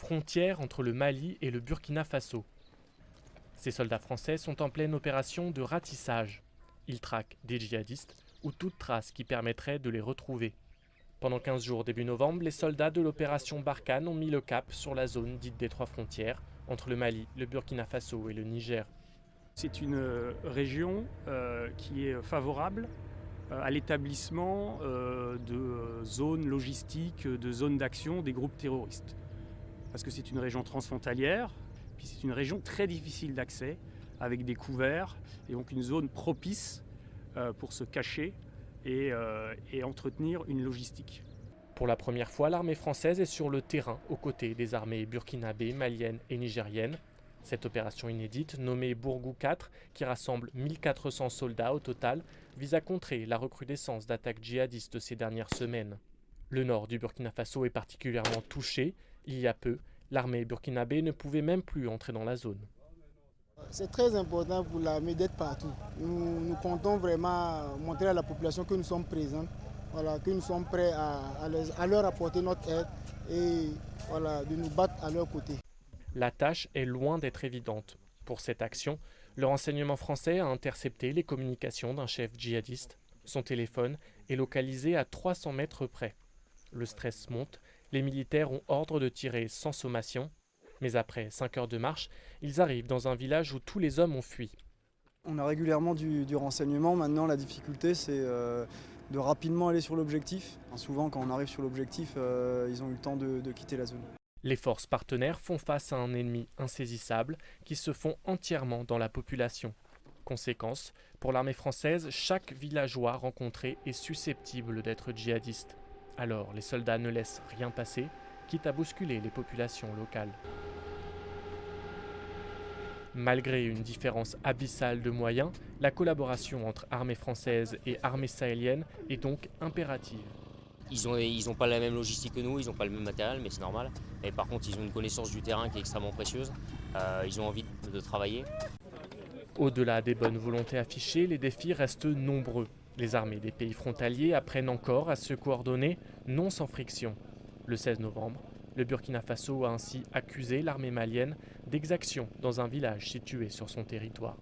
frontière entre le Mali et le Burkina Faso. Ces soldats français sont en pleine opération de ratissage. Ils traquent des djihadistes ou toute trace qui permettrait de les retrouver. Pendant 15 jours début novembre, les soldats de l'opération Barkhane ont mis le cap sur la zone dite des trois frontières, entre le Mali, le Burkina Faso et le Niger. C'est une région qui est favorable à l'établissement de zones logistiques, de zones d'action des groupes terroristes. Parce que c'est une région transfrontalière, puis c'est une région très difficile d'accès, avec des couverts, et donc une zone propice pour se cacher et entretenir une logistique. Pour la première fois, l'armée française est sur le terrain aux côtés des armées burkinabées, maliennes et nigériennes. Cette opération inédite, nommée Bourgou 4, qui rassemble 1400 soldats au total, vise à contrer la recrudescence d'attaques djihadistes ces dernières semaines. Le nord du Burkina Faso est particulièrement touché. Il y a peu, l'armée burkinabé ne pouvait même plus entrer dans la zone. C'est très important pour l'armée d'être partout. Nous comptons vraiment montrer à la population que nous sommes présents, que nous sommes prêts à leur apporter notre aide et de nous battre à leur côté. La tâche est loin d'être évidente. Pour cette action, le renseignement français a intercepté les communications d'un chef djihadiste. Son téléphone est localisé à 300 mètres près. Le stress monte, les militaires ont ordre de tirer sans sommation. Mais après 5 heures de marche, ils arrivent dans un village où tous les hommes ont fui. On a régulièrement du renseignement. Maintenant, la difficulté, c'est de rapidement aller sur l'objectif. Souvent, quand on arrive sur l'objectif, ils ont eu le temps de quitter la zone. Les forces partenaires font face à un ennemi insaisissable qui se fond entièrement dans la population. Conséquence, pour l'armée française, chaque villageois rencontré est susceptible d'être djihadiste. Alors les soldats ne laissent rien passer, quitte à bousculer les populations locales. Malgré une différence abyssale de moyens, la collaboration entre armée française et armée sahélienne est donc impérative. Ils ont pas la même logistique que nous, ils n'ont pas le même matériel, mais c'est normal. Et par contre, ils ont une connaissance du terrain qui est extrêmement précieuse. Ils ont envie de travailler. Au-delà des bonnes volontés affichées, les défis restent nombreux. Les armées des pays frontaliers apprennent encore à se coordonner, non sans friction. Le 16 novembre, le Burkina Faso a ainsi accusé l'armée malienne d'exaction dans un village situé sur son territoire.